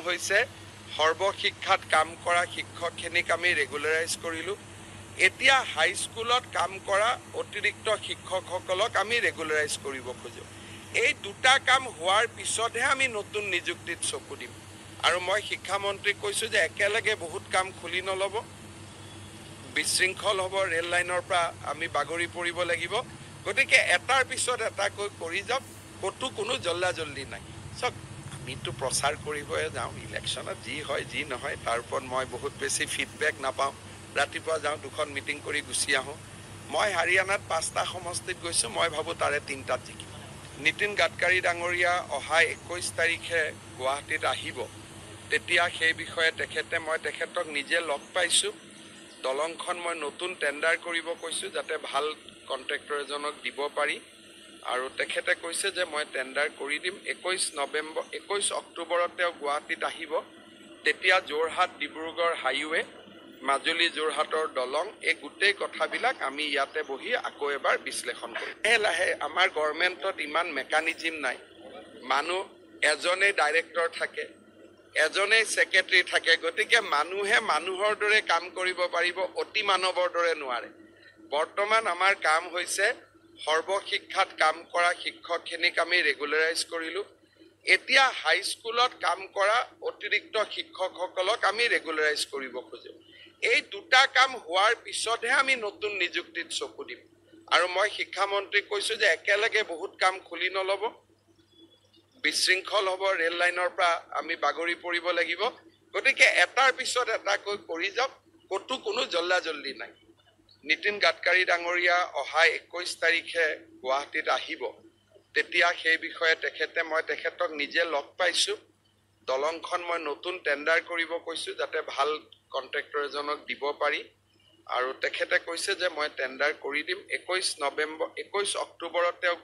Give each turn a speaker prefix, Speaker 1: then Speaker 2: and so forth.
Speaker 1: হৈছে সৰ্বশিক্ষাত কাম কৰা শিক্ষকখিনিক আমি ৰেগুলাৰাইজ কৰিলোঁ। এতিয়া হাইস্কুলত কাম কৰা অতিৰিক্ত শিক্ষকসকলক আমি ৰেগুলাৰাইজ কৰিব খোজোঁ। এই দুটা কাম হোৱাৰ পিছতহে আমি নতুন নিযুক্তিত চকু দিম। আৰু মই শিক্ষামন্ত্ৰীক কৈছোঁ যে একেলগে বহুত কাম খুলি নল'ব, বিশৃংখল হ'ব, ৰেল লাইনৰ পৰা আমি বাগৰি পৰিব লাগিব। গতিকে এটাৰ পিছত এটাকৈ কৰি যাওক, ক'তো কোনো জল্দা জল্দি নাই। চাওক, আমিতো প্ৰচাৰ কৰিবই যাওঁ, ইলেকশ্যনত যি হয় যি নহয় তাৰ ওপৰত মই বহুত বেছি ফিডবেক নাপাওঁ। ৰাতিপুৱা যাওঁ, 2খন মিটিং কৰি গুচি আহোঁ। মই হাৰিয়ানাত 5টা সমষ্টিত গৈছোঁ, মই ভাবোঁ তাৰে 3টাত জিকিম। নীতিন গাডকাৰী ডাঙৰীয়া অহা 21 তাৰিখে গুৱাহাটীত আহিব, তেতিয়া সেই বিষয়ে মই তেখেতক নিজে লগ পাইছোঁ। দলংখন মই নতুন টেণ্ডাৰ কৰিব কৈছোঁ, যাতে ভাল কণ্ট্ৰেক্টৰ এজনক দিব পাৰি। আৰু তেখেতে কৈছে যে মই টেণ্ডাৰ কৰি দিম। 21 অক্টোবৰত তেওঁ গুৱাহাটীত আহিব, তেতিয়া যোৰহাট ডিব্ৰুগড় হাইৱে, মাজুলী যোৰহাটৰ দলং, এই গোটেই কথাবিলাক আমি ইয়াতে বহি আকৌ এবাৰ বিশ্লেষণ কৰিম। লাহে লাহে আমাৰ গভৰ্ণমেণ্টত ইমান মেকানিজিম নাই। মানুহ এজনেই ডাইৰেক্টৰ থাকে, এজনেই ছেক্ৰেটাৰী থাকে। গতিকে মানুহে মানুহৰ দৰে কাম কৰিব পাৰিব, অতি মানৱৰ দৰে নোৱাৰে। বৰ্তমান আমাৰ কাম হৈছে সৰ্বশিক্ষাত কাম কৰা শিক্ষকখিনিক আমি ৰেগুলাৰাইজ কৰিলোঁ। এতিয়া হাইস্কুলত কাম কৰা অতিৰিক্ত শিক্ষকসকলক আমি ৰেগুলাৰাইজ কৰিব খোজোঁ। এই দুটা কাম হোৱাৰ পিছতহে আমি নতুন নিযুক্তিত চকু দিম। আৰু মই শিক্ষামন্ত্ৰীক কৈছোঁ যে একেলগে বহুত কাম খুলি নল'ব, বিশৃংখল হ'ব, ৰেল লাইনৰ পৰা আমি বাগৰি পৰিব লাগিব। গতিকে এটাৰ পিছত এটাকৈ কৰি যাওক, ক'তো কোনো জল্দা জল্দি নাই। নীতিন গাডকাৰী ডাঙৰীয়া অহা 21 তাৰিখে গুৱাহাটীত আহিব, তেতিয়া সেই বিষয়ে মই তেখেতক নিজে লগ পাইছোঁ। দলংখন মই নতুন টেণ্ডাৰ কৰিব কৈছোঁ, যাতে ভাল কণ্ট্ৰেক্টৰ এজনক দিব পাৰি। আৰু তেখেতে কৈছে যে মই টেণ্ডাৰ কৰি দিম। 21 অক্টোবৰত তেওঁ